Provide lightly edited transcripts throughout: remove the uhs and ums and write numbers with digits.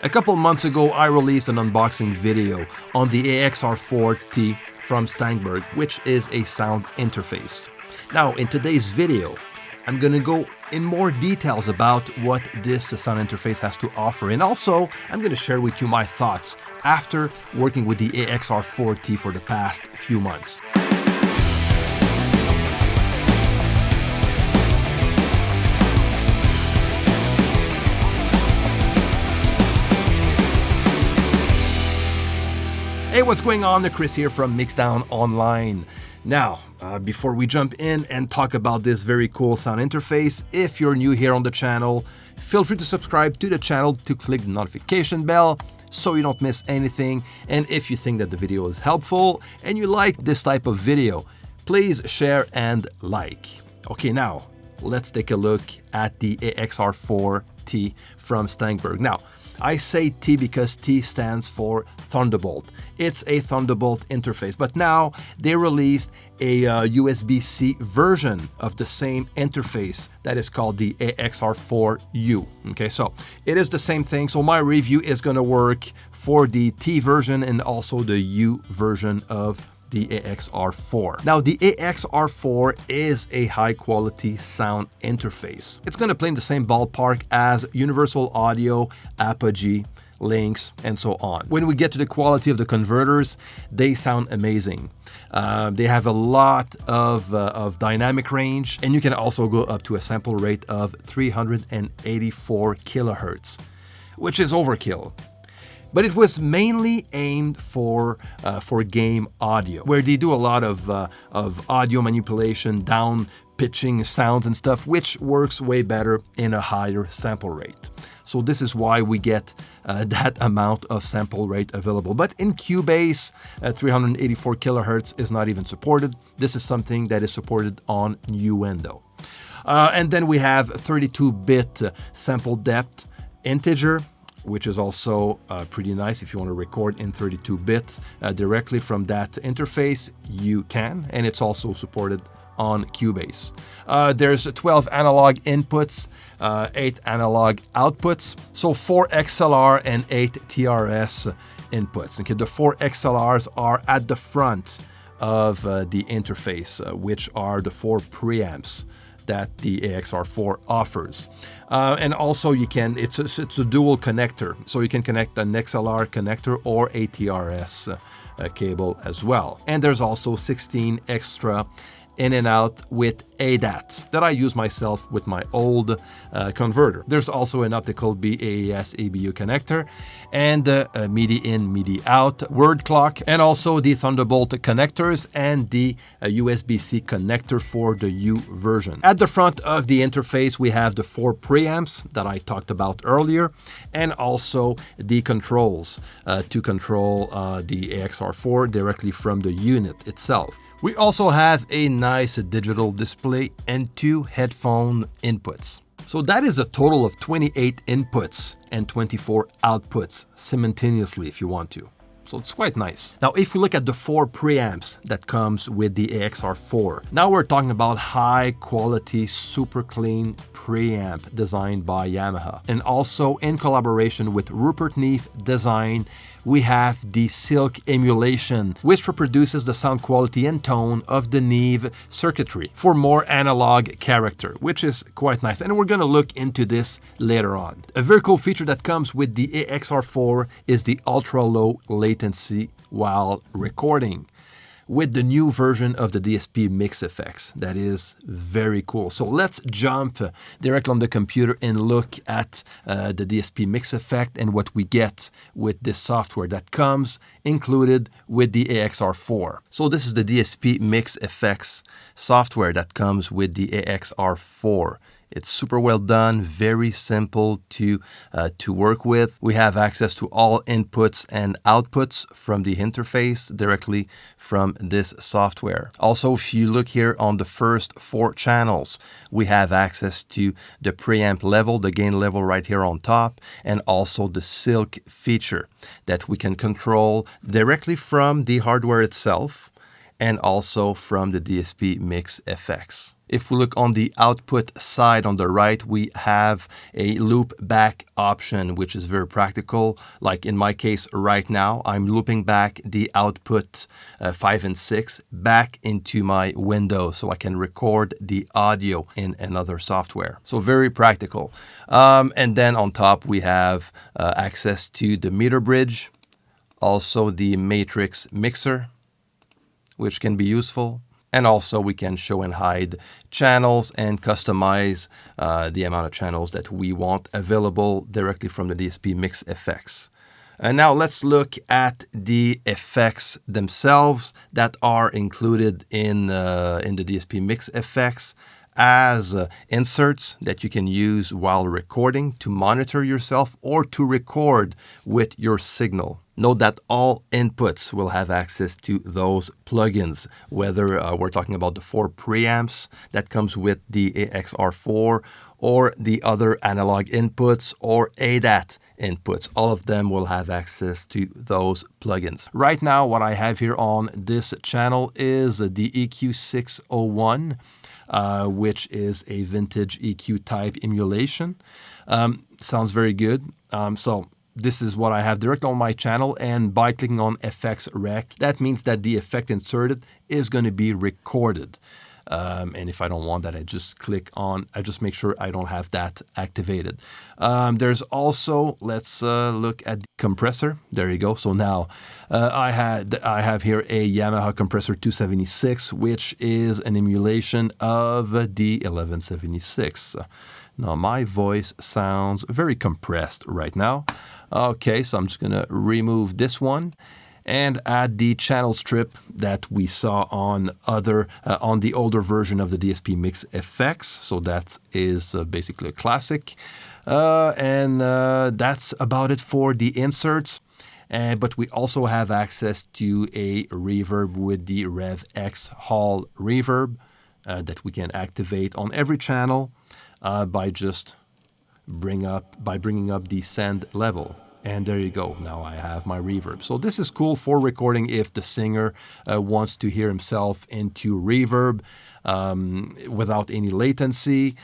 A couple months ago, I released an unboxing video on the AXR4T from STEINBERG, which is a sound interface. Now, in today's video, I'm going to go in more details about what this sound interface has to offer, and also I'm going to share with you my thoughts after working with the AXR4T for the past few months. Hey, what's going on? Chris here from MIXDOWN Online. Now, before we jump in and talk about this very cool sound interface, if you're new here on the channel, feel free to subscribe to the channel to click the notification bell so you don't miss anything. And if you think that the video is helpful and you like this type of video, please share and like. Okay, now let's take a look at the AXR4T from STEINBERG. Now, I say T because T stands for Thunderbolt. It's a Thunderbolt interface, but now they released a USB-C version of the same interface that is called the AXR4U. Okay, so it is the same thing. So my review is going to work for the T version and also the U version of the AXR4. Now, the AXR4 is a high-quality sound interface. It's going to play in the same ballpark as Universal Audio, Apogee, Lynx, and so on. When we get to the quality of the converters, they sound amazing. They have a lot of dynamic range, and you can also go up to a sample rate of 384 kilohertz, which is overkill. But it was mainly aimed for game audio, where they do a lot of audio manipulation, down pitching sounds and stuff, which works way better in a higher sample rate. So this is why we get that amount of sample rate available. But in Cubase, 384 kilohertz is not even supported. This is something that is supported on Nuendo. And then we have 32-bit sample depth integer, which is also pretty nice. If you want to record in 32-bit directly from that interface, you can, and it's also supported on Cubase. There's 12 analog inputs, 8 analog outputs, so 4 XLR and 8 TRS inputs. Okay, the 4 XLRs are at the front of the interface, which are the 4 preamps that the AXR4 offers. And also you can, it's a dual connector, so you can connect an XLR connector or a TRS cable as well. And there's also 16 extra in and out with ADAT that I use myself with my old converter. There's also an optical BAS ABU connector and a MIDI in, MIDI out word clock, and also the Thunderbolt connectors and the USB-C connector for the U version. At the front of the interface, we have the 4 preamps that I talked about earlier, and also the controls to control the AXR4 directly from the unit itself. We also have a nice digital display and 2 headphone inputs. So that is a total of 28 inputs and 24 outputs simultaneously if you want to. So it's quite nice. Now, if we look at the 4 preamps that comes with the AXR4, now we're talking about high quality, super clean preamp designed by Yamaha. And also in collaboration with RUPERT NEVE Design, we have the Silk emulation, which reproduces the sound quality and tone of the Neve circuitry for more analog character, which is quite nice. And we're going to look into this later on. A very cool feature that comes with the AXR4 is the ultra-low latency while recording, with the new version of the DSP mix effects. That is very cool. So let's jump directly on the computer and look at the DSP mix effect and what we get with this software that comes included with the AXR4. So this is the DSP mix effects software that comes with the AXR4. It's super well done, very simple to work with. We have access to all inputs and outputs from the interface directly from this software. Also, if you look here on the first 4 channels, we have access to the preamp level, the gain level right here on top, and also the Silk feature that we can control directly from the hardware itself and also from the DSP mix effects. If we look on the output side on the right, we have a loop back option, which is very practical. Like in my case right now, I'm looping back the output 5 and 6 back into my window so I can record the audio in another software. So very practical. And then on top, we have access to the meter bridge, also the matrix mixer, which can be useful. And also we can show and hide channels and customize the amount of channels that we want available directly from the DSP Mix effects. And now let's look at the effects themselves that are included in the DSP Mix effects as inserts that you can use while recording to monitor yourself or to record with your signal. Note that all inputs will have access to those plugins, whether we're talking about the 4 preamps that comes with the AXR4 or the other analog inputs or ADAT inputs. All of them will have access to those plugins. Right now, what I have here on this channel is the EQ601, which is a vintage EQ type emulation. Sounds very good. So this is what I have directly on my channel, and by clicking on Effects Rec, that means that the effect inserted is going to be recorded. And if I don't want that, I just make sure I don't have that activated. There's also, let's look at the compressor. There you go. So now I have here a Yamaha Compressor 276, which is an emulation of the 1176. Now my voice sounds very compressed right now. Okay, so I'm just going to remove this one and add the channel strip that we saw on the older version of the DSP Mix effects. So that is basically a classic. And that's about it for the inserts. But we also have access to a reverb with the Rev X Hall reverb that we can activate on every channel by bringing up the send level. And there you go. Now I have my reverb. So this is cool for recording if the singer wants to hear himself into reverb without any latency.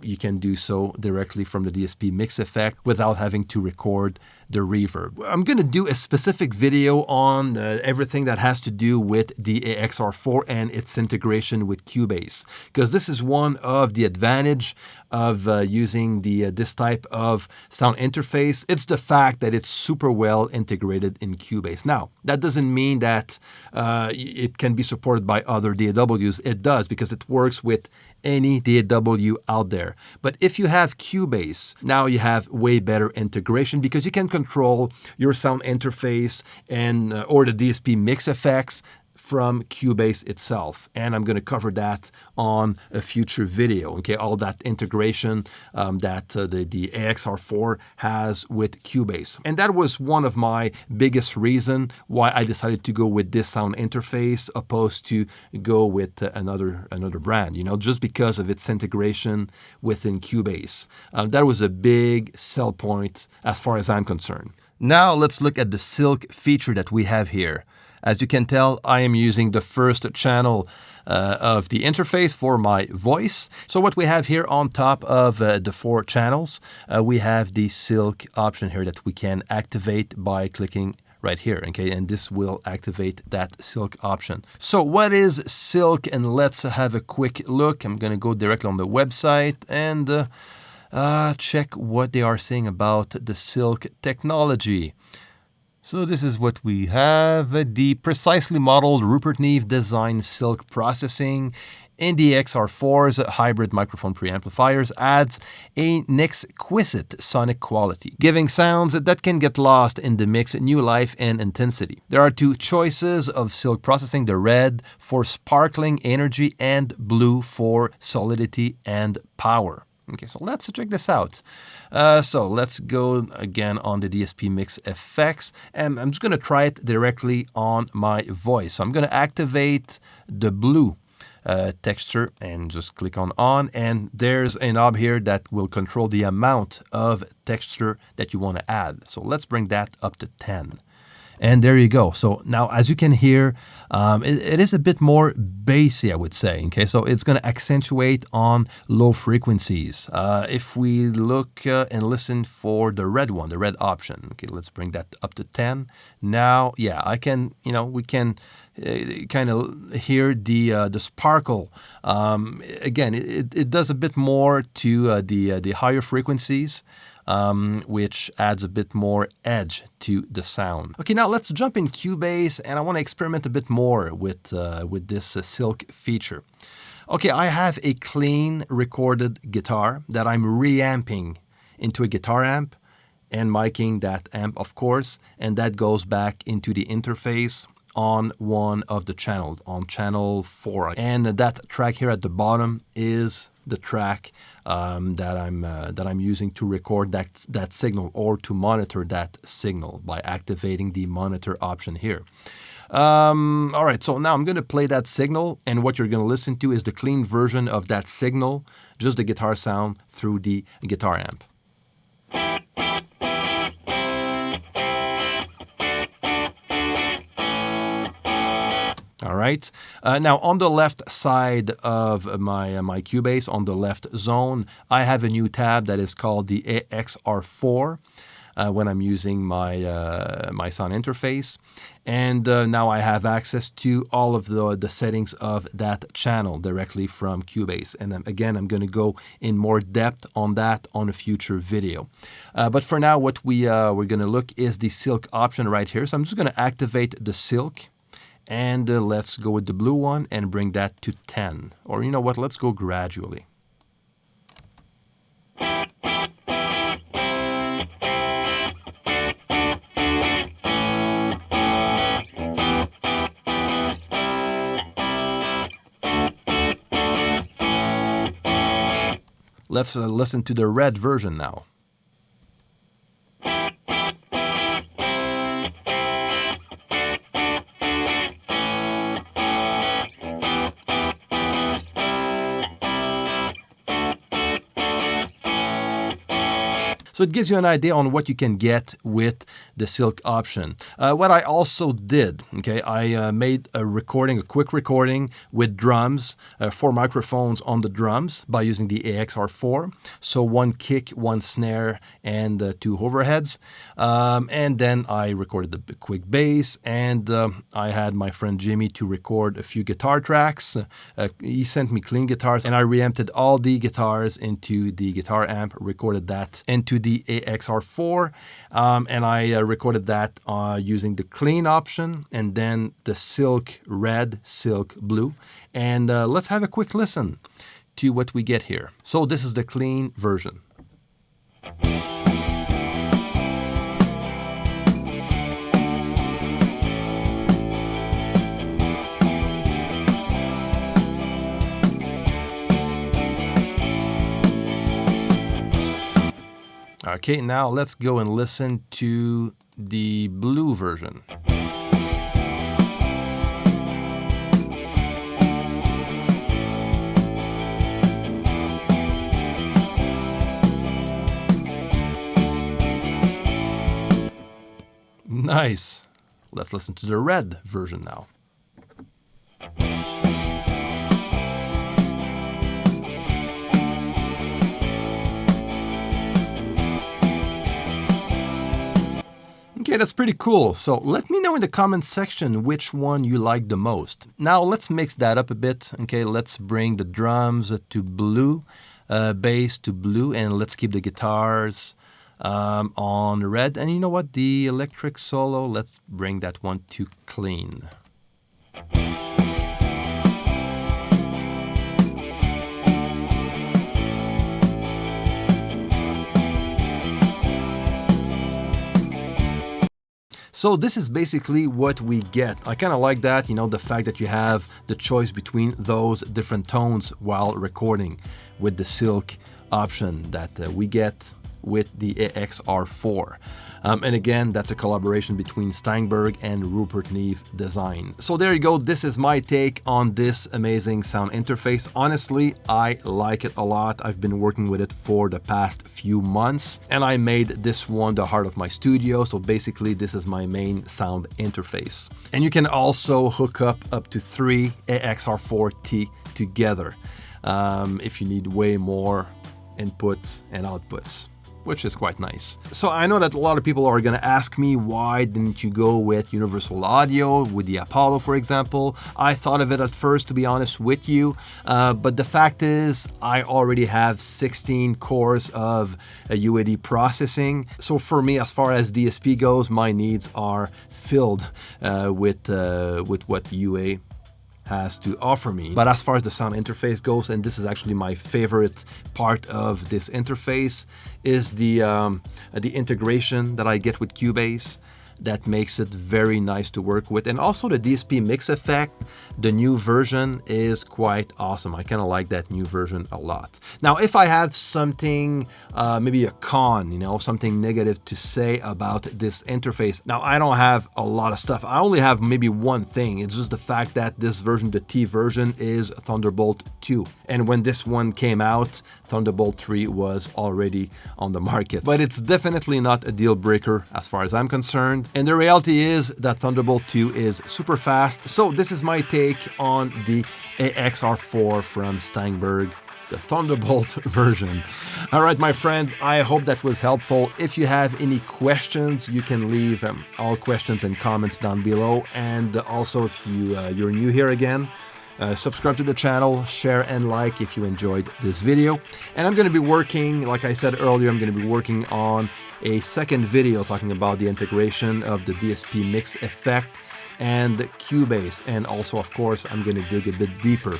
You can do so directly from the DSP Mix effect without having to record the reverb. I'm going to do a specific video on everything that has to do with the AXR4 and its integration with Cubase, because this is one of the advantage of using this type of sound interface. It's the fact that it's super well integrated in Cubase. Now, that doesn't mean that it can be supported by other DAWs. It does, because it works with any DAW out there. But if you have Cubase, now you have way better integration, because you can control your sound interface and or the DSP Mix effects from Cubase itself. And I'm going to cover that on a future video. Okay, all that integration that the AXR4 has with Cubase. And that was one of my biggest reasons why I decided to go with this sound interface opposed to go with another brand, just because of its integration within Cubase. That was a big sell point as far as I'm concerned. Now let's look at the Silk feature that we have here. As you can tell, I am using the first channel of the interface for my voice. So what we have here on top of the 4 channels, we have the Silk option here that we can activate by clicking right here, okay? And this will activate that Silk option. So what is Silk? And let's have a quick look. I'm going to go directly on the website and check what they are saying about the Silk technology. So this is what we have. The precisely modeled Rupert Neve design Silk processing in the XR4's hybrid microphone preamplifiers adds an exquisite sonic quality, giving sounds that can get lost in the mix new life and intensity. There are 2 choices of Silk processing, the red for sparkling energy and blue for solidity and power. Okay, so let's check this out. So let's go again on the DSP Mix effects, and I'm just going to try it directly on my voice. So I'm going to activate the blue texture and just click on, and there's a knob here that will control the amount of texture that you want to add. So let's bring that up to 10. And there you go. So now, as you can hear, it is a bit more bassy, I would say. Okay, so it's going to accentuate on low frequencies. If we look and listen for the red one, the red option. Okay, let's bring that up to 10. Now, yeah, I can, we can kind of hear the sparkle. Again, it does a bit more to the higher frequencies. Which adds a bit more edge to the sound. Okay, now let's jump in Cubase, and I want to experiment a bit more with this silk feature. Okay, I have a clean recorded guitar that I'm reamping into a guitar amp and miking that amp, of course, and that goes back into the interface on one of the channels, on channel 4. And that track here at the bottom is the track that I'm using to record that signal, or to monitor that signal by activating the monitor option here. All right, so now I'm going to play that signal, and what you're going to listen to is the clean version of that signal, just the guitar sound through the guitar amp. All right. Now, on the left side of my Cubase, on the left zone, I have a new tab that is called the AXR4 when I'm using my sound interface. And now I have access to all of the settings of that channel directly from Cubase. And again, I'm going to go in more depth on that on a future video. But for now, what we're going to look is the silk option right here. So I'm just going to activate the silk. And let's go with the blue one and bring that to 10. Or you know what, let's go gradually. Let's listen to the red version now. So it gives you an idea on what you can get with the silk option. What I also did, okay, I made a quick recording with drums, 4 microphones on the drums by using the AXR4. So 1 kick, 1 snare, and 2 overheads. And then I recorded the quick bass, and I had my friend Jimmy to record a few guitar tracks. He sent me clean guitars, and I reamped all the guitars into the guitar amp, recorded that into the AXR4, and I recorded that using the clean option and then the silk red, silk blue. And let's have a quick listen to what we get here. So this is the clean version. Okay, now let's go and listen to the blue version. Nice. Let's listen to the red version now. Okay, that's pretty cool. So let me know in the comments section which one you like the most. Now let's mix that up a bit. Okay, let's bring the drums to blue, bass to blue, and let's keep the guitars on red. And you know what? The electric solo, let's bring that one to clean. So this is basically what we get. I kind of like that, you know, the fact that you have the choice between those different tones while recording with the silk option that we get with the AXR4. And again, that's a collaboration between Steinberg and Rupert Neve Designs. So there you go. This is my take on this amazing sound interface. Honestly, I like it a lot. I've been working with it for the past few months, and I made this one the heart of my studio. So basically, this is my main sound interface. And you can also hook up to 3 AXR4T together if you need way more inputs and outputs, which is quite nice. So I know that a lot of people are going to ask me, why didn't you go with universal audio with the Apollo, for example? I thought of it at first, to be honest with you, but the fact is I already have 16 cores of UAD processing. So for me, as far as DSP goes, my needs are filled with what UA has to offer me. But as far as the sound interface goes, and this is actually my favorite part of this interface, is the integration that I get with Cubase. That makes it very nice to work with. And also the DSP mix effect, the new version is quite awesome. I kind of like that new version a lot. Now, if I had something, maybe a con, something negative to say about this interface. Now, I don't have a lot of stuff. I only have maybe one thing. It's just the fact that this version, the T version, is Thunderbolt 2. And when this one came out, Thunderbolt 3 was already on the market. But it's definitely not a deal breaker as far as I'm concerned. And the reality is that Thunderbolt 2 is super fast. So this is my take on the AXR4 from Steinberg, the Thunderbolt version. All right, my friends, I hope that was helpful. If you have any questions, you can leave all questions and comments down below. And also, if you're new here again, subscribe to the channel, share and like if you enjoyed this video. And I'm going to be working, like I said earlier, I'm going to be working on a second video talking about the integration of the DSP mix effect and Cubase. And also, of course, I'm going to dig a bit deeper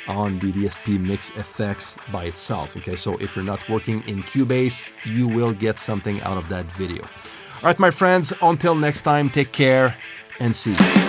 on the DSP mix effects by itself. Okay, so if you're not working in Cubase, you will get something out of that video. All right, my friends, until next time, take care and see you.